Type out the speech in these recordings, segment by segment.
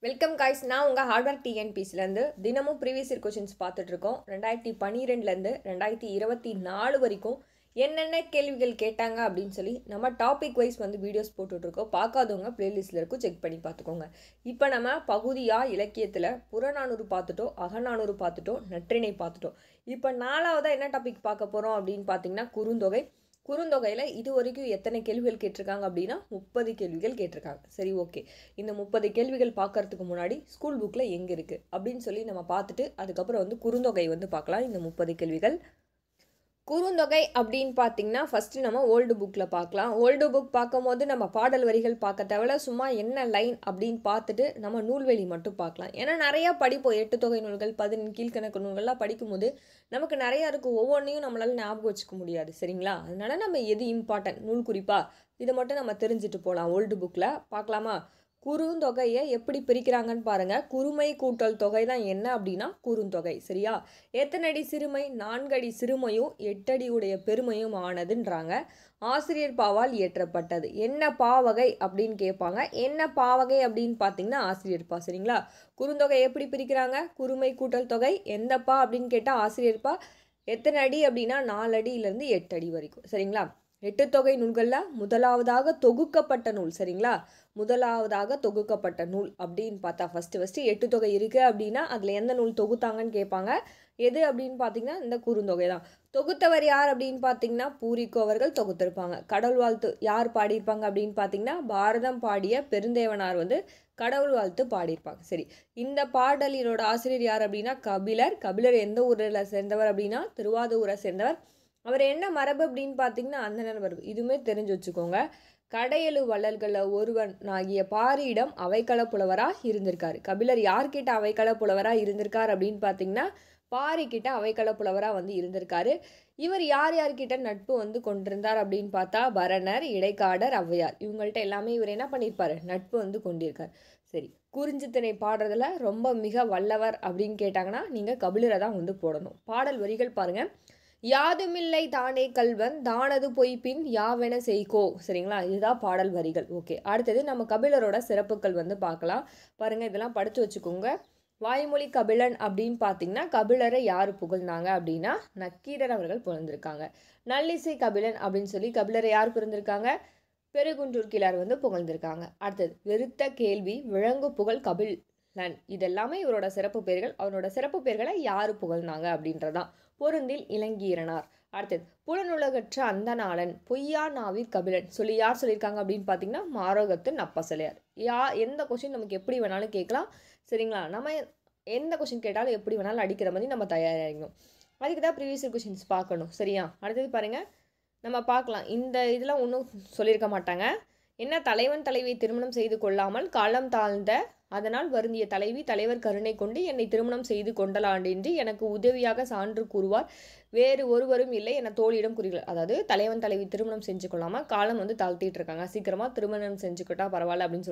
Welcome guys. நான் உங்கள் hardware டிஎன்பிசிலேருந்து தினமும் ப்ரீவியஸ் இயர் கொஷின்ஸ் பார்த்துட்ருக்கோம். 2012லேருந்து 2024 வரைக்கும் என்னென்ன கேள்விகள் கேட்டாங்க அப்படின்னு சொல்லி நம்ம டாபிக் வைஸ் வீடியோஸ் போட்டுட்ருக்கோம். பார்க்காதவங்க ப்ளேலிஸ்ட்டில் இருக்கும், செக் பண்ணி பார்த்துக்கோங்க. இப்போ நம்ம பகுதியாக இலக்கியத்தில் புறநானூறு பார்த்துட்டோம், அகநானூறு பார்த்துட்டோம், நற்றிணை பார்த்துட்டோம். இப்போ நாலாவதாக என்ன டாபிக் பார்க்க போகிறோம் அப்படின்னு பார்த்தீங்கன்னா குறுந்தொகை. குறுந்தொகையில் இது வரைக்கும் எத்தனை கேள்விகள் கேட்டிருக்காங்க அப்படின்னா 30 கேள்விகள் கேட்டிருக்காங்க. சரி, ஓகே. இந்த 30 கேள்விகள் பார்க்கறதுக்கு முன்னாடி ஸ்கூல் புக்கில் எங்கே இருக்குது அப்படின்னு சொல்லி நம்ம பார்த்துட்டு அதுக்கப்புறம் குறுந்தொகை பார்க்கலாம். இந்த 30 கேள்விகள் குறுந்தொகை அப்படின்னு பார்த்தீங்கன்னா ஃபஸ்ட்டு நம்ம ஓல்டு புக்கில் பார்க்கலாம். ஓல்டு புக் பார்க்கும்போது நம்ம பாடல் வரிகள் பார்க்க தேவையில்ல, சும்மா என்ன லைன் அப்படின்னு பார்த்துட்டு நம்ம நூல்வெளி மட்டும் பார்க்கலாம். ஏன்னா நிறையா படிப்போம், 8 தொகை நூல்கள், 10 கீழ்கணக்கு நூல்கள்லாம் படிக்கும்போது நமக்கு நிறையா இருக்கும். ஒவ்வொன்றையும் நம்மளால் ஞாபகம் வச்சுக்க முடியாது, சரிங்களா? அதனால நம்ம எது இம்பார்ட்டன்ட் நூல் குறிப்பாக இதை மட்டும் நம்ம தெரிஞ்சுட்டு போகலாம். ஓல்டு புக்கில் பார்க்கலாமா? குறுந்தொகையை எப்படி பிரிக்கிறாங்கன்னு பாருங்கள். குறுமை கூட்டல் தொகை தான் என்ன அப்படின்னா குறுந்தொகை, சரியா? எத்தனை அடி சிறுமை? 4 அடி சிறுமையும் 8 அடி உடைய பெருமையும் ஆனதுன்றாங்க. ஆசிரியர் பாவால் இயற்றப்பட்டது. என்ன பாவகை அப்படின்னு கேட்பாங்க. என்ன பாவகை அப்படின்னு பார்த்தீங்கன்னா ஆசிரியர் பா, சரிங்களா? குறுந்தொகை எப்படி பிரிக்கிறாங்க? குறுமை கூட்டல் தொகை எந்த பா அப்படின்னு கேட்டால் ஆசிரியர் பா. எத்தனை அடி அப்படின்னா 4 அடியிலேருந்து 8 அடி வரைக்கும், சரிங்களா? 8 தொகை நூல்களில் முதலாவதாக தொகுக்கப்பட்ட நூல், சரிங்களா? முதலாவதாக தொகுக்கப்பட்ட நூல் அப்படின்னு பார்த்தா ஃபஸ்ட்டு 8 தொகை இருக்குது அப்படின்னா அதில் எந்த நூல் தொகுத்தாங்கன்னு கேட்பாங்க. எது அப்படின்னு பார்த்தீங்கன்னா இந்த குறுந்தொகை தான். தொகுத்தவர் யார் அப்படின்னு பார்த்தீங்கன்னா பூரிக்கோ அவர்கள் தொகுத்திருப்பாங்க. கடவுள் வாழ்த்து யார் பாடியிருப்பாங்க அப்படின்னு பார்த்தீங்கன்னா பாரதம் பாடிய பெருந்தேவனார் கடவுள் வாழ்த்து பாடியிருப்பாங்க. சரி, இந்த பாடலினோட ஆசிரியர் யார் அப்படின்னா கபிலர். கபிலர் எந்த ஊரில் சேர்ந்தவர் அப்படின்னா திருவாதூரை சேர்ந்தவர். அவர் என்ன மரபு அப்படின்னு பார்த்தீங்கன்னா அந்தணர் மரபு. இதுவுமே தெரிஞ்சு வச்சுக்கோங்க. கடையெழு வள்ளல்களில் ஒருவன் ஆகிய பாரியிடம் அவைக்கள புலவராக இருந்திருக்காரு. கபிலர் யார்கிட்ட அவைக்கள புலவராக இருந்திருக்கார் அப்படின்னு பார்த்தீங்கன்னா பாரிக்கிட்ட அவைக்கள புலவராக இருந்திருக்காரு. இவர் யார் யார்கிட்ட நட்பு கொண்டிருந்தார் அப்படின்னு பார்த்தா பரணர், இடைக்காடர், ஔவையார், இவங்கள்ட்ட எல்லாமே இவர் என்ன பண்ணியிருப்பார்? நட்பு கொண்டிருக்கார். சரி, குறிஞ்சித்திணை பாடுறதுல ரொம்ப மிக வல்லவர் அப்படின்னு கேட்டாங்கன்னா நீங்கள் கபிலரை தான் போடணும். பாடல் வரிகள் பாருங்கள். யாதுமில்லை தானே கல்வன் தானது பொய்ப்பின் யாவென செய்கோ, சரிங்களா? இதுதான் பாடல் வரிகள். ஓகே, அடுத்தது நம்ம கபிலரோட சிறப்புகள் பார்க்கலாம். பாருங்கள், இதெல்லாம் படித்து வச்சுக்கோங்க. வாய்மொழி கபிலன் அப்படின்னு பார்த்தீங்கன்னா கபிலரை யார் புகழ்ந்தாங்க அப்படின்னா நக்கீரர் அவர்கள் புகழ்ந்திருக்காங்க. நல்லிசை கபிலன் அப்படின்னு சொல்லி கபிலரை யார் புகழ்ந்திருக்காங்க? பெருகுன்றூர் கிழார் புகழ்ந்திருக்காங்க. அடுத்தது வெறுத்த கேள்வி விளங்கு புகழ் கபிலன். இதெல்லாமே இவரோட சிறப்பு பெயர்கள். அவரோட சிறப்பு பெயர்களை யார் புகழ்ந்தாங்க அப்படின்றதான். பொருந்தில் இளங்கீரனார். அடுத்தது புலனுலகற்ற அந்தநாளன் பொய்யா நாவிற் கபிலன் சொல்லி யார் சொல்லியிருக்காங்க அப்படின்னு பார்த்தீங்கன்னா மாரோகத்து நப்பசலையார். எந்த கொஸ்டின் நமக்கு எப்படி வேணாலும் கேட்கலாம், சரிங்களா? நம்ம எந்த கொஸ்டின் கேட்டாலும் எப்படி வேணாலும் அடிக்கிற மாதிரி நம்ம தயாராகிக்கணும். அதுக்கு தான் ப்ரீவியஸ் கொஸ்டின்ஸ் பார்க்கணும், சரியா? அடுத்தது பாருங்கள், நம்ம பார்க்கலாம். இந்த இதெல்லாம் ஒன்றும் சொல்லியிருக்க மாட்டாங்க. என்ன தலைவன் தலைவியை திருமணம் செய்து கொள்ளாமல் காலம் தாழ்ந்த அதனால் வருந்திய தலைவி தலைவர் கருணை கொண்டு என்னை திருமணம் செய்து கொண்டலாண்டின்றி எனக்கு உதவியாக சான்று கூறுவார் வேறு ஒருவரும் இல்லை என தோழியிடம் கூறுகிறார். அதாவது தலைவன் தலைவி திருமணம் செஞ்சு கொள்ளாமல் காலம் தாழ்த்திட்டு இருக்காங்க, சீக்கிரமாக திருமணம் செஞ்சுக்கிட்டா பரவாயில்ல அப்படின்னு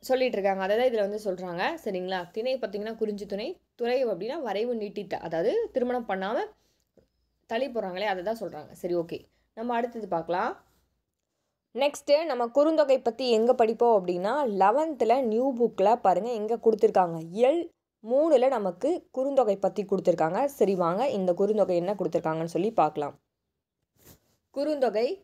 சொல்லிட்டு இருக்காங்க. அதை தான் இதில் சொல்கிறாங்க, சரிங்களா? திணை பார்த்தீங்கன்னா குறிஞ்சி துணை, துறை அப்படின்னா வரைவு நீட்டித்த, அதாவது திருமணம் பண்ணாமல் தள்ளி போகிறாங்களே அதை தான் சொல்கிறாங்க. சரி, ஓகே, நம்ம அடுத்தது பார்க்கலாம். நெக்ஸ்ட்டு நம்ம குறுந்தொகை பற்றி எங்கே படிப்போம் அப்படின்னா 11th நியூ புக்கில் பாருங்கள் எங்கே கொடுத்துருக்காங்க. இயல் 3 நமக்கு குறுந்தொகை பற்றி கொடுத்துருக்காங்க. சரி, வாங்க இந்த குறுந்தொகை என்ன கொடுத்துருக்காங்கன்னு சொல்லி பார்க்கலாம்.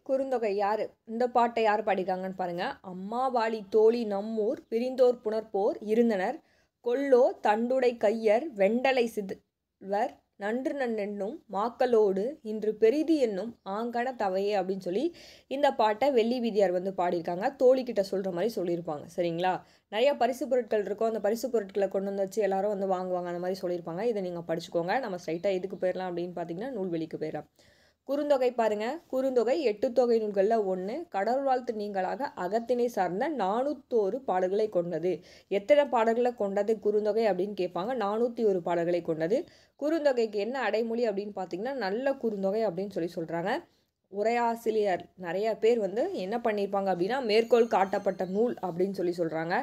குறுந்தொகை யார்? இந்த பாட்டை யார் பாடிருக்காங்கன்னு பாருங்கள். அம்மா வாழி தோழி நம்மூர் பிரிந்தோர் புணர்ப்போர் இருந்தனர் கொல்லோ தண்டுடை கையர் வெண்டலை சிறுவர் நன்று நன்னென்னும் மாக்களோடு இன்று பெரிது என்னும் ஆங்கன தவையே அப்படின்னு சொல்லி இந்த பாட்டை வெள்ளி வீதியார் பாடியிருக்காங்க. தோழிக்கிட்ட சொல்கிற மாதிரி சொல்லியிருப்பாங்க, சரிங்களா? நிறையா பரிசு பொருட்கள் இருக்கும், அந்த பரிசு பொருட்களை கொண்டு வச்சு எல்லாரும் வாங்குவாங்க, அந்த மாதிரி சொல்லியிருப்பாங்க. இதை நீங்கள் படிச்சுக்கோங்க. நம்ம ஸ்ட்ரைட்டாக எதுக்கு போயிடலாம் அப்படின்னு பார்த்தீங்கன்னா நூல்வெளிக்கு போயிடலாம். குறுந்தொகை பாருங்கள். குறுந்தொகை 8 தொகை நூல்களில் 1. கடவுள் வாழ்த்து நீங்களாக அகத்தினை சார்ந்த 401 பாடல்களை கொண்டது. எத்தனை பாடல்களை கொண்டது குறுந்தொகை அப்படின்னு கேட்பாங்க. 401 பாடல்களை கொண்டது. குறுந்தொகைக்கு என்ன அடைமொழி அப்படின்னு பார்த்தீங்கன்னா நல்ல குறுந்தொகை அப்படின்னு சொல்கிறாங்க. உரையாசிரியர் நிறைய பேர் வந்து என்ன பண்ணியிருப்பாங்க அப்படின்னா மேற்கோள் காட்டப்பட்ட நூல் அப்படின்னு சொல்கிறாங்க.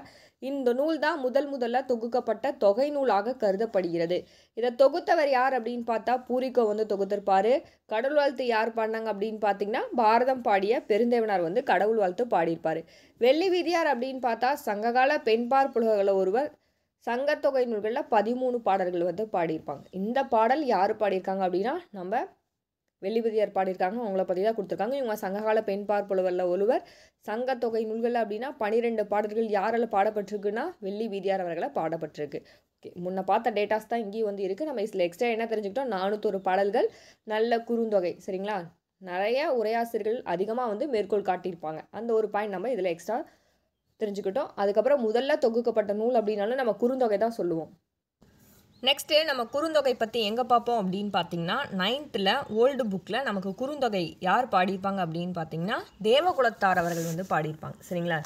இந்த நூல் தான் முதல்ல தொகுக்கப்பட்ட தொகை நூலாக கருதப்படுகிறது. இதை தொகுத்தவர் யார் அப்படின்னு பார்த்தா பூரிக்கோ வந்து தொகுத்திருப்பாரு. கடவுள் வாழ்த்து யார் பாடினாங்க அப்படின்னு பார்த்தீங்கன்னா பாரதம் பாடிய பெருந்தேவனார் வந்து கடவுள் வாழ்த்து பாடியிருப்பாரு. வெள்ளி வீதியார் அப்படின்னு பார்த்தா சங்ககால பெண்பார் புலவர்களில் ஒருவர். சங்கத்தொகை நூல்களில் 13 பாடல்கள் வந்து பாடியிருப்பாங்க. இந்த பாடல் யார் பாடியிருக்காங்க அப்படின்னா நம்ம வெள்ளிபதியார் பாடியிருக்காங்க. அவங்கள பற்றி தான் கொடுத்துருக்காங்க. இவங்க சங்ககால பெண்பார் புலவரில் ஒருவர். சங்கத்தொகை நூல்கள் அப்படின்னா 12 பாடல்கள் யாரால் பாடப்பட்டிருக்குன்னா வெள்ளி வீதியார் அவர்களை பாடப்பட்டிருக்கு. ஓகே, முன்ன பார்த்த டேட்டாஸ் தான் இங்கேயும் வந்து இருக்குது. நம்ம இதில் எக்ஸ்ட்ரா என்ன தெரிஞ்சுக்கிட்டோம், 401 பாடல்கள், நல்ல குறுந்தொகை. சரிங்களா, நிறைய உரையாசிரியர்கள் அதிகமாக வந்து மேற்கோள் காட்டியிருப்பாங்க. அந்த ஒரு பாயிண்ட் நம்ம இதில் எக்ஸ்ட்ரா தெரிஞ்சுக்கிட்டோம். அதுக்கப்புறம் முதல்ல தொகுக்கப்பட்ட நூல் அப்படின்னாலும் நம்ம குறுந்தொகை தான் சொல்லுவோம். நெக்ஸ்ட்டு நம்ம குறுந்தொகை பற்றி எங்கே பார்ப்போம் அப்படின்னு பார்த்தீங்கன்னா 9th ஓல்டு புக்கில் நமக்கு குறுந்தொகை யார் பாடியிருப்பாங்க அப்படின்னு பார்த்தீங்கன்னா தேவகுலத்தார் அவர்கள் வந்து பாடியிருப்பாங்க. சரிங்களா,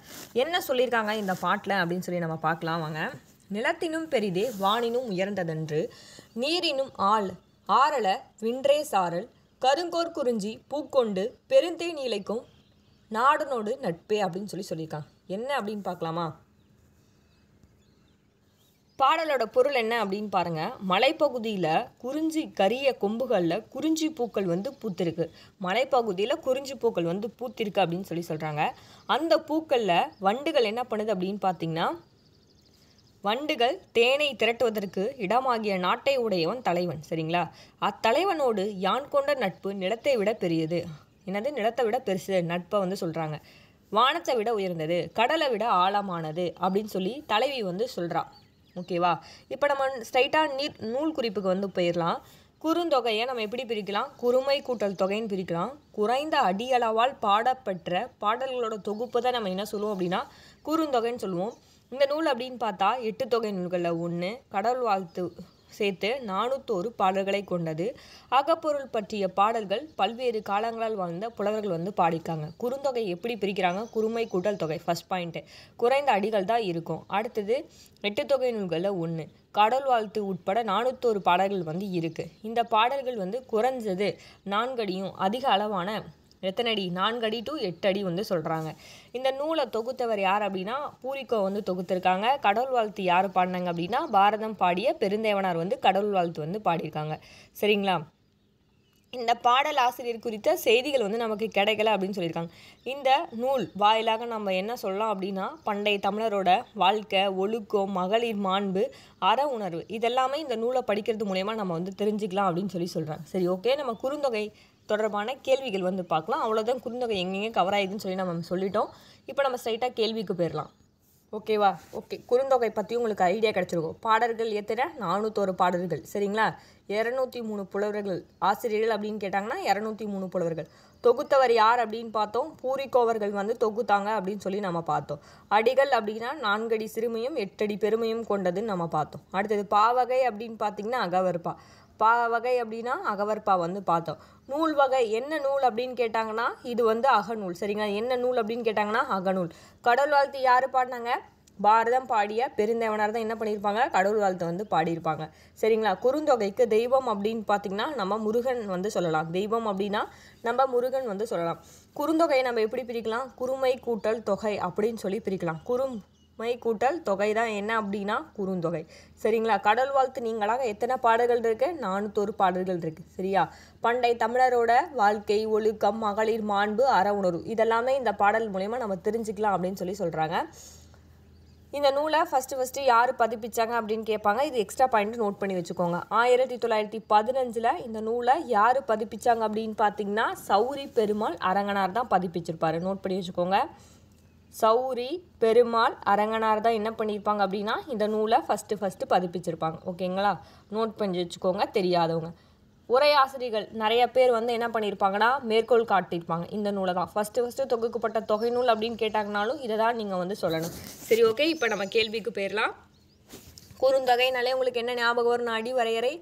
என்ன சொல்லியிருக்காங்க இந்த பாட்டில் அப்படின்னு சொல்லி நம்ம பார்க்கலாம் வாங்க. நிலத்தினும் பெரிதே வானினும் உயர்ந்ததன்று, நீரினும் ஆறல வின்றே சாரல், கருங்கோர் குறிஞ்சி பூக்கொண்டு பெருந்தே நீலைக்கும் நாடனோடு நட்பே அப்படின்னு சொல்லியிருக்காங்க. என்ன அப்படின்னு பார்க்கலாமா? பாடலோட பொருள் என்ன அப்படின்னு பாருங்க. மலைப்பகுதியில் குறிஞ்சி கரிய கொம்புகளில் குறிஞ்சி பூக்கள் வந்து பூத்திருக்கு. மலைப்பகுதியில் குறிஞ்சி பூக்கள் வந்து பூத்திருக்கு அப்படின்னு சொல்கிறாங்க. அந்த பூக்களில் வண்டுகள் என்ன பண்ணுது அப்படின்னு பார்த்தீங்கன்னா, வண்டுகள் தேனை திரட்டுவதற்கு இடமாகிய நாட்டை உடையவன் தலைவன். சரிங்களா, அத்தலைவனோடு யான் கொண்ட நட்பு நிலத்தை விட பெரியது. என்னது, நிலத்தை விட பெருசு நட்பை வந்து சொல்கிறாங்க. வானத்தை விட உயர்ந்தது, கடலை விட ஆழமானது அப்படின்னு சொல்லி தலைவி வந்து சொல்கிறா. ஓகேவா, இப்போ நம்ம ஸ்ட்ரைட்டாக நூல் குறிப்புக்கு வந்து போயிடலாம். குறுந்தொகையை நம்ம எப்படி பிரிக்கலாம்? குறுமை கூட்டல் தொகைன்னு பிரிக்கலாம். குறைந்த அடியளவால் பாடப்பெற்ற பாடல்களோட தொகுப்பு தான் நம்ம என்ன சொல்லுவோம் அப்படின்னா குறுந்தொகைன்னு சொல்லுவோம். இந்த நூல் அப்படின்னு பார்த்தா 8 தொகை நூல்களில் 1. கடவுள் வாழ்த்து சேர்த்து 401 பாடல்களை கொண்டது. அகப்பொருள் பற்றிய பாடல்கள் பல்வேறு காலங்களால் வாழ்ந்த புலவர்கள் வந்து பாடியிருக்காங்க. குறுந்தொகை எப்படி பிரிக்கிறாங்க? குறுமை கூட்டல் தொகை ஃபர்ஸ்ட் பாயிண்ட்டு. குறைந்த அடிகள் தான் இருக்கும். அடுத்தது 8 தொகை நூல்களில் 1. கடவுள் வாழ்த்து உட்பட 401 பாடல்கள் வந்து இருக்குது. இந்த பாடல்கள் வந்து குறைஞ்சது 4 அடியும் அதிக அளவான எத்தனை அடி? 4 அடி to 8 அடி வந்து சொல்கிறாங்க. இந்த நூலை தொகுத்தவர் யார் அப்படின்னா பூரிக்கோ வந்து தொகுத்திருக்காங்க. கடவுள் வாழ்த்து யார் பாடினாங்க அப்படின்னா பாரதம் பாடிய பெருந்தேவனார் வந்து கடவுள் வாழ்த்து வந்து பாடியிருக்காங்க. சரிங்களா, இந்த பாடல் ஆசிரியர் குறித்த செய்திகள் வந்து நமக்கு கிடைக்கல அப்படின்னு சொல்லியிருக்காங்க. இந்த நூல் வாயிலாக நம்ம என்ன சொல்லலாம் அப்படின்னா பண்டைய தமிழரோட வாழ்க்கை, ஒழுக்கம், மகளிர் மாண்பு, அற உணர்வு இதெல்லாமே இந்த நூலை படிக்கிறது மூலயமா நம்ம வந்து தெரிஞ்சுக்கலாம் அப்படின்னு சொல்கிறாங்க. சரி, ஓகே, நம்ம குறுந்தொகை தொடர்பான கேள்விகள் வந்து பார்க்கலாம். அவ்வளோதான், குறுந்தொகை எங்கெங்கே கவர் ஆகுதுன்னு சொல்லி நம்ம சொல்லிட்டோம். இப்போ நம்ம ஸ்ட்ரைட்டாக கேள்விக்கு போயிடலாம். ஓகேவா? ஓகே, குறுந்தொகை பற்றி உங்களுக்கு ஐடியா கிடச்சிருக்கும். பாடல்கள் எத்தனை? 401 பாடல்கள். சரிங்களா, 203 புலவர்கள் ஆசிரியர்கள் அப்படின்னு கேட்டாங்கன்னா 203 புலவர்கள். தொகுத்தவர் யார் அப்படின்னு பார்த்தோம். பூரிக்கோவர்கள் வந்து தொகுத்தாங்க அப்படின்னு சொல்லி நம்ம பார்த்தோம். அடிகள் அப்படின்னா 4 அடி சிறுமையும் 8 அடி பெருமையும் கொண்டதுன்னு நம்ம பார்த்தோம். அடுத்தது பாவகை அப்படின்னு பார்த்தீங்கன்னா அகவற்பா. வகை அப்படின்னா அகவற்பா வந்து பார்த்தோம். நூல் வகை என்ன நூல் அப்படின்னு கேட்டாங்கன்னா இது வந்து அகநூல். சரிங்களா, என்ன நூல் அப்படின்னு கேட்டாங்கன்னா அகநூல். கடவுள் வாழ்த்து யார் பாடினாங்க? பாரதம் பாடிய பெருந்தேவனார் தான் என்ன பண்ணியிருப்பாங்க? கடவுள் வாழ்த்து வந்து பாடியிருப்பாங்க. சரிங்களா, குறுந்தொகைக்கு தெய்வம் அப்படின்னு பார்த்தீங்கன்னா நம்ம முருகன் வந்து சொல்லலாம். தெய்வம் அப்படின்னா நம்ம முருகன் வந்து சொல்லலாம். குறுந்தொகையை நம்ம எப்படி பிரிக்கலாம்? குறுமை கூட்டல் தொகை அப்படின்னு சொல்லி பிரிக்கலாம். குறுமை கூட்டல் தொகை தான் என்ன அப்படின்னா குறுந்தொகை. சரிங்களா, கடவுள் வாழ்த்து நீங்களாக எத்தனை பாடல்கள் இருக்குது? 401 பாடல்கள் இருக்குது. சரியா, பண்டை தமிழரோட வாழ்க்கை, ஒழுக்கம், மகளிர் மாண்பு, அற உணர்வு இதெல்லாமே இந்த பாடல் மூலயமா நம்ம தெரிஞ்சுக்கலாம் அப்படின்னு சொல்கிறாங்க. இந்த நூலை ஃபஸ்ட்டு யார் பதிப்பிச்சாங்க அப்படின்னு கேட்பாங்க. இது எக்ஸ்ட்ரா பாயிண்ட் நோட் பண்ணி வச்சுக்கோங்க. 1915 இந்த நூலை யார் பதிப்பிச்சாங்க அப்படின்னு பார்த்தீங்கன்னா சௌரி பெருமாள் அரங்கனார் தான் பதிப்பிச்சிருப்பாரு. நோட் பண்ணி வச்சுக்கோங்க. சௌரி பெருமாள் அரங்கனார் தான் என்ன பண்ணியிருப்பாங்க அப்படின்னா இந்த நூலை ஃபஸ்ட்டு பதிப்பிச்சிருப்பாங்க. ஓகேங்களா, நோட் பண்ணி வச்சுக்கோங்க தெரியாதவங்க. உரையாசிரியர்கள் நிறைய பேர் வந்து என்ன பண்ணியிருப்பாங்கன்னா மேற்கோள் காட்டியிருப்பாங்க. இந்த நூலை தான் ஃபஸ்ட்டு தொகுக்கப்பட்ட தொகை நூல் அப்படின்னு கேட்டாங்கனாலும் இதை தான் நீங்கள் வந்து சொல்லணும். சரி, ஓகே, இப்போ நம்ம கேள்விக்கு போயிடலாம். குறுந்தொகைனாலே உங்களுக்கு என்ன ஞாபகம் வரும்? அடி வரையறை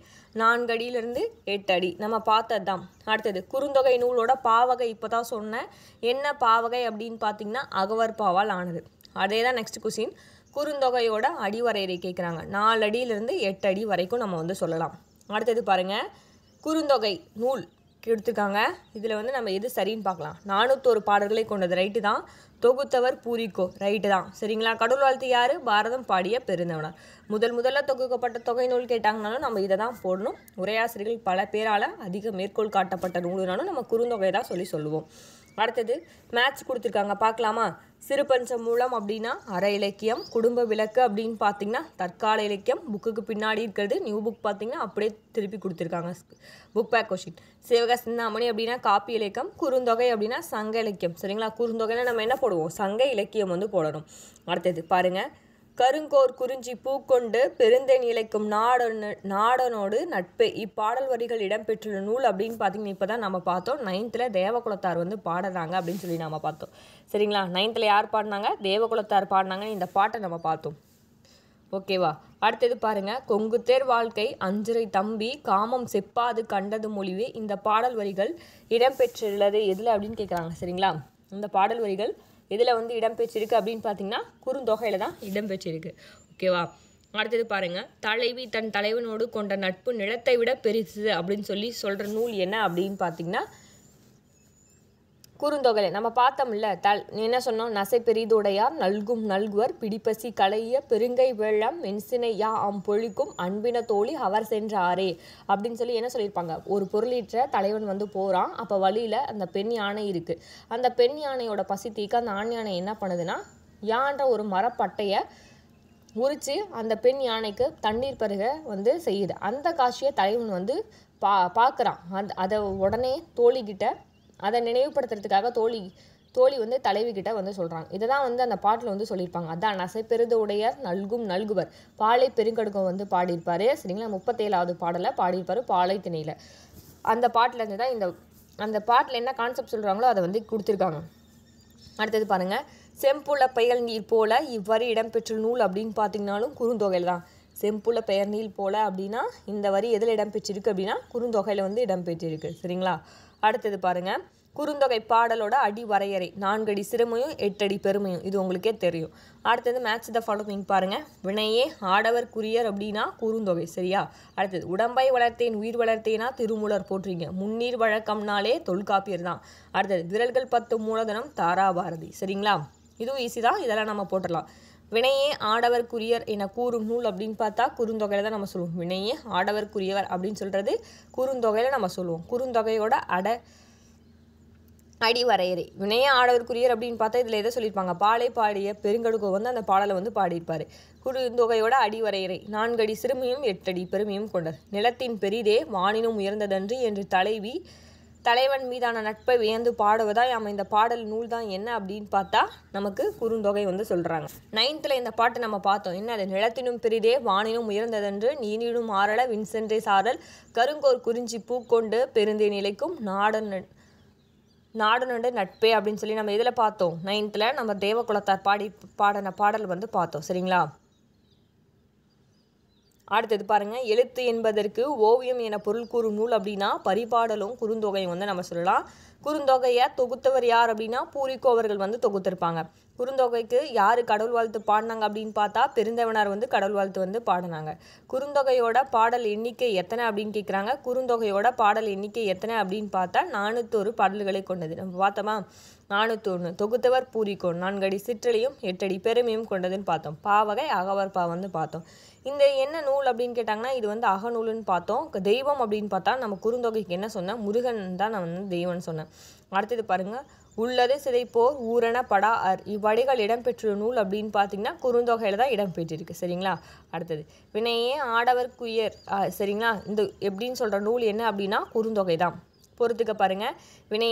4 அடியிலிருந்து 8 அடி நம்ம பார்த்தது தான். அடுத்தது குறுந்தொகை நூலோட பாவகை இப்போ தான் சொன்னேன். என்ன பாவகை அப்படின்னு பார்த்தீங்கன்னா அகவற்பாவால் ஆனது. அதே தான் நெக்ஸ்ட் கொஸ்டின். குறுந்தொகையோட அடிவரையறை கேட்குறாங்க. 4 அடியிலிருந்து 8 அடி வரைக்கும் நம்ம வந்து சொல்லலாம். அடுத்தது பாருங்கள், குறுந்தொகை நூல் கொடுத்துருக்காங்க. இதில் வந்து நம்ம எது சரின்னு பார்க்கலாம். 401 பாடல்களை கொண்டது, ரைட்டு தான். தொகுத்தவர் பூரிக்கோ, ரைட்டு தான். சரிங்களா? கடவுள் வாழ்த்து யார்? பாரதம் பாடிய பெருந்தவனார். முதல்ல தொகுக்கப்பட்ட தொகை நூல் கேட்டாங்கனாலும் நம்ம இதை தான் போடணும். உரையாசிரியர்கள் பல பேரால் அதிக மேற்கோள் காட்டப்பட்ட நூலுனாலும் நம்ம குறுந்தொகை தான் சொல்லுவோம். அடுத்தது மேத்ஸ் கொடுத்துருக்காங்க, பார்க்கலாமா? சிறுபஞ்ச மூலம் அப்படின்னா அற இலக்கியம், குடும்ப விளக்கு அப்படின்னு பார்த்தீங்கன்னா தற்கால இலக்கியம், புக்குக்கு பின்னாடி இருக்கிறது நியூ புக் பார்த்தீங்கன்னா அப்படியே திருப்பி கொடுத்துருக்காங்க புக் பேக் கொஷின். சிவக சிந்தாமணி அப்படின்னா காப்பி இலக்கியம், குறுந்தொகை அப்படின்னா சங்க இலக்கியம். சரிங்களா? குறுந்தொகைன்னா நம்ம என்ன போடுவோம்? சங்க இலக்கியம் வந்து போடணும். அடுத்தது பாருங்கள், கருங்கோர் குறிஞ்சி பூக்கொண்டு பெருந்தேன் இழைக்கும் நாடனோடு நட்பே இப்பாடல் வரிகள் இடம்பெற்றுள்ள நூல் அப்படின்னு பார்த்தீங்கன்னா இப்போ தான் நம்ம பார்த்தோம். 9th தேவகுலத்தார் வந்து பாடுறாங்க அப்படின்னு சொல்லி நம்ம பார்த்தோம். சரிங்களா? 9th யார் பாடினாங்க? தேவகுலத்தார் பாடினாங்கன்னு இந்த பாட்டை நம்ம பார்த்தோம். ஓகேவா? அடுத்தது பாருங்கள், கொங்குத்தேர் வாழ்க்கை அஞ்சுரை தம்பி காமம் செப்பாது கண்டது மொழிவே இந்த பாடல் வரிகள் இடம்பெற்றுள்ளது எதில் அப்படின்னு கேட்குறாங்க. சரிங்களா? இந்த பாடல் வரிகள் இதில் வந்து இடம்பெற்றிருக்கு அப்படின்னு பார்த்தீங்கன்னா குறுந்தொகையில் தான் இடம்பெற்றிருக்கு. ஓகேவா? அடுத்தது பாருங்கள், தலைவி தன் தலைவனோடு கொண்ட நட்பு நிலத்தை விட பெருசு அப்படின்னு சொல்கிற நூல் என்ன அப்படின்னு பார்த்தீங்கன்னா குறுந்தொகையில் நம்ம பார்த்தோம்ல. என்ன சொன்னோம்? நசை பெரிதுடையார் நல்கும் நல்குவர் பிடிப்பசி களைய பெருங்கை வெள்ளம் மென்சினை யா பொழிக்கும் அன்பின தோழி அவர் சென்றாரே அப்படின்னு சொல்லி என்ன சொல்லியிருப்பாங்க? ஒரு பொருளீற்ற தலைவன் வந்து போகிறான். அப்போ வழியில் அந்த பெண் யானை இருக்குது. அந்த பெண் யானையோட பசி தீக்க அந்த ஆண் யானை என்ன பண்ணுதுன்னா யான்ற ஒரு மரப்பட்டையை உரித்து அந்த பெண் யானைக்கு தண்ணீர் பருக வந்து செய்யுது. அந்த காட்சியை தலைவன் வந்து பார்க்குறான். அதை உடனே தோழிக்கிட்ட அதை நினைவுபடுத்துறதுக்காக தோழி வந்து தலைவி கிட்ட வந்து சொல்கிறாங்க. இதை தான் வந்து அந்த பாட்டில் வந்து சொல்லியிருப்பாங்க. அதான் நசை பெருது உடையார் நல்கும் நல்குவர் பாலை பெருங்கடுக்கம் வந்து பாடியிருப்பார். சரிங்களா? 37வது பாடலை பாடியிருப்பார் பாலை திணையில். அந்த பாட்டிலேருந்து தான் அந்த பாட்டில் என்ன கான்செப்ட் சொல்கிறாங்களோ அதை வந்து கொடுத்துருக்காங்க. அடுத்தது பாருங்கள், செம்புல பெயர் நீர் போல இவ்வரி இடம்பெற்ற நூல் அப்படின்னு பார்த்தீங்கன்னாலும் குறுந்தொகையில் தான். செம்புல பெயர் நீர் போல அப்படின்னா இந்த வரி எதில் இடம்பெற்றிருக்கு அப்படின்னா குறுந்தொகையில் வந்து இடம்பெற்றிருக்கு. சரிங்களா? அடுத்தது பாருங்கள், குறுந்தொகை பாடலோட அடி வரையறை 4 அடி சிறுமையும் 8 அடி பெருமையும். இது உங்களுக்கே தெரியும். அடுத்தது மேட்ச் த ஃபாலோவிங் பாருங்கள். வினையே ஆடவர் குறியர் அப்படின்னா குறுந்தொகை. சரியா? அடுத்தது உடம்பை வளர்த்தேன் உயிர் வளர்த்தேனா திருமூலர் போற்றுங்க. முன்னீர் வழக்கம்னாலே தொல்காப்பியர் தான். அடுத்தது விரல்கள் 10 மூலதனம் தாராபாரதி. சரிங்களா? இதுவும் ஈஸி தான், இதெல்லாம் நம்ம போட்டுடலாம். வினையே ஆடவர் குறியர் என கூறும் நூல் அப்படின்னு பார்த்தா குறுந்தொகையில் தான் நம்ம சொல்லுவோம். வினையே ஆடவர் குறியவர் அப்படின்னு சொல்கிறது குறுந்தொகையில் நம்ம சொல்லுவோம். குறுந்தொகையோட அடி வரையறை வினையே ஆடவர் குறியர் அப்படின்னு பார்த்தா இதில் எதை சொல்லியிருப்பாங்க? பாலை பாடிய பெருங்கடுக்கோ வந்து அந்த பாடலை வந்து பாடியிருப்பார். குறுந்தொகையோட அடி வரையறை 4 அடி சிறுமையும் 8 அடி பெருமையும் கொண்டது. நிலத்தின் பெரிதே வானினும் உயர்ந்ததன்று என்று தலைவன் மீதான நட்பை வியந்து பாடுவதாய் அமைந்த பாடல் நூல் தான் என்ன அப்படின்னு பார்த்தா நமக்கு குறுந்தொகை வந்து சொல்கிறாங்க. 9th இந்த பாட்டு நம்ம பார்த்தோம். என்ன அது? நிலத்தினும் பெரிதே வானினும் உயர்ந்ததன்று நீனினும் ஆறல வின்சென்றே சாரல் கருங்கோர் குறிஞ்சி பூக்கொண்டு பெருந்தே நிலைக்கும் நாடனோட நட்பே அப்படின்னு சொல்லி நம்ம இதில் பார்த்தோம். 9th நம்ம தேவகுலத்தார் பாடின பாடல் வந்து பார்த்தோம். சரிங்களா? அடுத்தது பாருங்கள், எழுத்து என்பதற்கு ஓவியம் என பொருள் கூறும் நூல் அப்படின்னா பரிபாடலும் குறுந்தொகையும் வந்து நம்ம சொல்லலாம். குறுந்தொகையை தொகுத்தவர் யார் அப்படின்னா பூரிக்கோ அவர்கள் வந்து தொகுத்திருப்பாங்க. குறுந்தொகைக்கு யார் கடவுள் வாழ்த்து பாடினாங்க அப்படின்னு பார்த்தா பெருந்தவனார் வந்து கடவுள் வாழ்த்து வந்து பாடினாங்க. குறுந்தொகையோட பாடல் எண்ணிக்கை எத்தனை அப்படின்னு கேட்குறாங்க. குறுந்தொகையோட பாடல் எண்ணிக்கை எத்தனை அப்படின்னு பார்த்தா 401 பாடல்களை கொண்டது. நம்ம பார்த்தோமா? 401. தொகுத்தவர் பூரிக்கோ 4 அடி சிற்றலியும் 8 அடி பெருமையும் கொண்டதுன்னு பார்த்தோம். பாவகை அகவர் பா வந்து பார்த்தோம். இந்த என்ன நூல் அப்படின்னு கேட்டாங்கன்னா இது வந்து அகநூலுன்னு பார்த்தோம். தெய்வம் அப்படின்னு பார்த்தா நம்ம குறுந்தொகைக்கு என்ன சொன்னேன்? முருகன் தான் நான் வந்து தெய்வம்னு சொன்னேன். அடுத்தது பாருங்கள், உள்ளது சிதைப்போர் ஊரண படா இவ்வடிகள் இடம்பெற்ற நூல் அப்படின்னு பார்த்தீங்கன்னா குறுந்தொகையில் தான் இடம்பெற்றிருக்கு. சரிங்களா? அடுத்தது வினையே ஆடவர் குயர். சரிங்களா? இந்த எப்படின்னு சொல்கிற நூல் என்ன அப்படின்னா குறுந்தொகை தான். பொறுத்துக்க பாருங்கள், வினை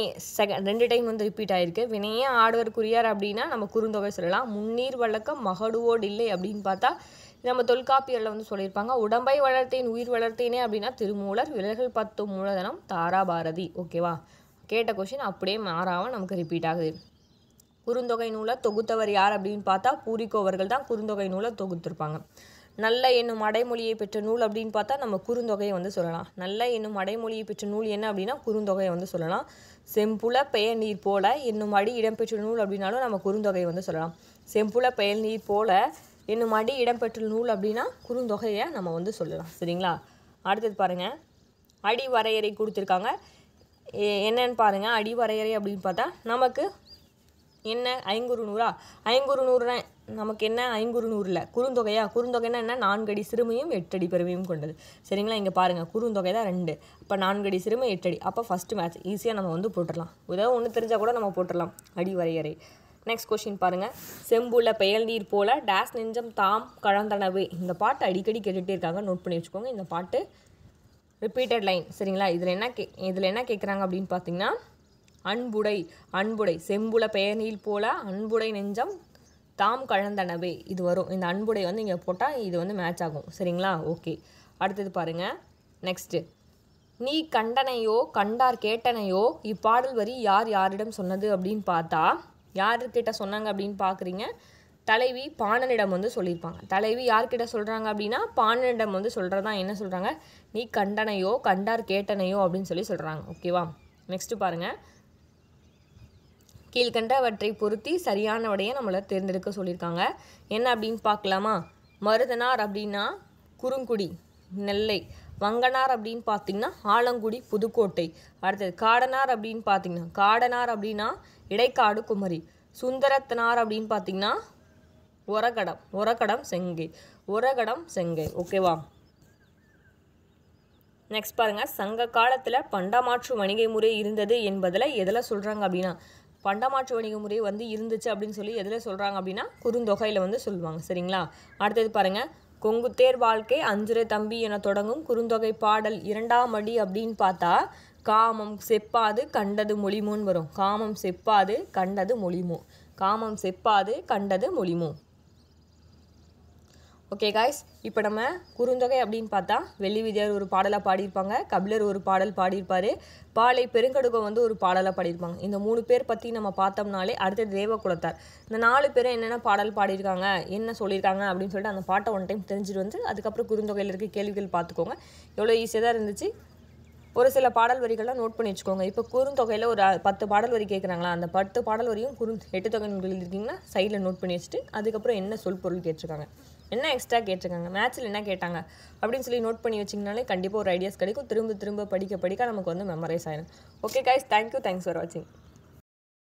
2 டைம் வந்து ரிப்பீட் ஆகிருக்கு. வினையே ஆடவர் குறியார் அப்படின்னா நம்ம குறுந்தொகை சொல்லலாம். முன்னீர் வழக்கம் மகடுவோடு இல்லை அப்படின்னு பார்த்தா நம்ம தொல்காப்பியரில் வந்து சொல்லியிருப்பாங்க. உடம்பை வளர்த்தேன் உயிர் வளர்த்தேனே அப்படின்னா திருமூலர். விரல்கள் 10 மூலதனம் தாராபாரதி. ஓகேவா? கேட்ட கொஷின் அப்படியே மாறாமல் நமக்கு ரிப்பீட் ஆகுது. குறுந்தொகை நூலை தொகுத்தவர் யார் அப்படின்னு பார்த்தா பூரிக்கோ அவர்கள் தான் குறுந்தொகை நூலை தொகுத்திருப்பாங்க. நல்ல என்னும் அடைமொழியை பெற்ற நூல் அப்படின்னு பார்த்தா நம்ம குறுந்தொகையை வந்து சொல்லலாம். நல்ல என்னும் அடைமொழியை பெற்ற நூல் என்ன அப்படின்னா குறுந்தொகையை வந்து சொல்லலாம். செம்புல பெயர் நீர் போல என்னும் அடி இடம்பெற்ற நூல் அப்படின்னாலும் நம்ம குறுந்தொகையை வந்து சொல்லலாம். செம்புல பெயர் நீர் போல என்னும் அடி இடம்பெற்ற நூல் அப்படின்னா குறுந்தொகையை நம்ம வந்து சொல்லலாம். சரிங்களா? அடுத்தது பாருங்கள், அடி வரையறை கொடுத்துருக்காங்க. என்னன்னு பாருங்கள். அடி வரையறை அப்படின்னு பார்த்தா நமக்கு என்ன ஐங்குறு நூறா? ஐங்குறு நூறுனா நமக்கு என்ன? ஐங்குறு நூறில் குறுந்தொகையா? குறுந்தொகைன்னா என்ன? 4 அடி சிறுமையும் 8 அடி பெருமையும் கொண்டது. சரிங்களா? இங்கே பாருங்கள், குறுந்தொகை தான் 2, அப்போ 4 அடி சிறுமை 8 அடி. அப்போ ஃபஸ்ட்டு மேட்ச் ஈஸியாக நம்ம வந்து போட்டுடலாம். ஏதாவது ஒன்று தெரிஞ்சால் கூட நம்ம போட்டுடலாம், அடி வரையறை. நெக்ஸ்ட் கொஷின் பாருங்கள். செம்புல பெயல் நீர் போல டேஸ் நெஞ்சம் தாம் கழந்தனவே. இந்த பாட்டு அடிக்கடி கேட்டுகிட்டே இருக்காங்க, நோட் பண்ணி வச்சுக்கோங்க. இந்த பாட்டு ரிப்பீட்டட் லைன். சரிங்களா? இதில் என்ன கேட்குறாங்க அப்படின்னு பார்த்தீங்கன்னா, அன்புடை செம்புல பெயர்நீல் போல அன்புடை நெஞ்சம் தாம் கழந்தனவே இது வரும். இந்த அன்புடை வந்து இங்கே போட்டால் இது வந்து மேட்ச் ஆகும். சரிங்களா? ஓகே. அடுத்தது பாருங்கள். நெக்ஸ்ட்டு, நீ கண்டனையோ கண்டார் கேட்டனையோ இப்பாடல் வரி யார் யாரிடம் சொன்னது அப்படின்னு பார்த்தா, யாருக்கிட்ட சொன்னாங்க அப்படின்னு பார்க்குறீங்க? தலைவி பாணனிடம் வந்து சொல்லியிருப்பாங்க. தலைவி யார்கிட்ட சொல்கிறாங்க அப்படின்னா பாணனிடம் வந்து சொல்கிறதா என்ன சொல்கிறாங்க? நீ கண்டனையோ கண்டார் கேட்டனையோ அப்படின்னு சொல்லி சொல்கிறாங்க. ஓகேவா? நெக்ஸ்ட்டு பாருங்கள். கீழ்கண்டவற்றை பொருத்தி சரியானவடையை நம்மளை தேர்ந்தெடுக்க சொல்லியிருக்காங்க. என்ன அப்படின்னு பார்க்கலாமா? மருதனார் அப்படின்னா குறுங்குடி நெல்லை, வங்கனார் அப்படின்னு பார்த்தீங்கன்னா ஆலங்குடி புதுக்கோட்டை. அடுத்தது காடனார் அப்படின்னு பார்த்தீங்கன்னா காடனார் இடைக்காடு குமரி. சுந்தரத்தனார் அப்படின்னு பார்த்தீங்கன்னா ஒரகடம் செங்கை. ஓகேவா? நெக்ஸ்ட் பாருங்கள். சங்க காலத்தில் பண்டமாற்று வணிகை முறை இருந்தது என்பதில் எதில் சொல்கிறாங்க அப்படின்னா, பண்டமாற்று வணிக முறை வந்து இருந்துச்சு அப்படின்னு சொல்லி எதில் சொல்கிறாங்க அப்படின்னா குறுந்தொகையில் வந்து சொல்லுவாங்க. சரிங்களா? அடுத்தது பாருங்கள். கொங்குத்தேர் வாழ்க்கை அஞ்சுரை தம்பி என தொடங்கும் குறுந்தொகை பாடல் 2ஆம் அடி அப்படின்னு பார்த்தா காமம் செப்பாது கண்டது மொழிமோன்னு வரும். காமம் செப்பாது கண்டது மொழிமோ. ஓகே காய்ஸ், இப்போ நம்ம குறுந்தொகை அப்படின்னு பார்த்தா வெள்ளிவிதியார் ஒரு பாடலாக பாடியிருப்பாங்க, கபிலர் ஒரு பாடல் பாடியிருப்பார், பாலை பெருங்கடுகம் வந்து ஒரு பாடலாக பாடியிருப்பாங்க. இந்த 3 பேர் பற்றி நம்ம பார்த்தோம்னாலே அடுத்தது தேவகுலத்தார். இந்த 4 பேரும் என்னென்ன பாடல் பாடியிருக்காங்க, என்ன சொல்லியிருக்காங்க அப்படின்னு சொல்லிட்டு அந்த பாட்டை ஒன் டைம் தெரிஞ்சுட்டு வந்து அதுக்கப்புறம் குறுந்தொகையில் இருக்க கேள்விகள் பார்த்துக்கோங்க. எவ்வளோ ஈஸியாக தான் இருந்துச்சு. ஒரு சில பாடல் வரிகள்லாம் நோட் பண்ணி வச்சுக்கோங்க. இப்போ குறுந்தொகையில் ஒரு 10 பாடல் வரி கேட்குறாங்களா, அந்த 10 பாடல் வரியும் 8 தொகை நூல்கள் இருக்கீங்கன்னா சைடில் நோட் பண்ணி வச்சுட்டு அதுக்கப்புறம் என்ன சொல் பொருள் கேட்டிருக்காங்க, என்ன எக்ஸ்ட்ரா கேட்டிருக்காங்க, மேட்ச்சில் என்ன கேட்டாங்க அப்படின்னு சொல்லி நோட் பண்ணி வச்சிங்கனாலே கண்டிப்பாக ஒரு ஐடியாஸ் கிடைக்கும். திரும்ப படிக்க நமக்கு வந்து மெமரைஸ் ஆகிடும். Okay guys, thank you, thanks for வாட்சிங்.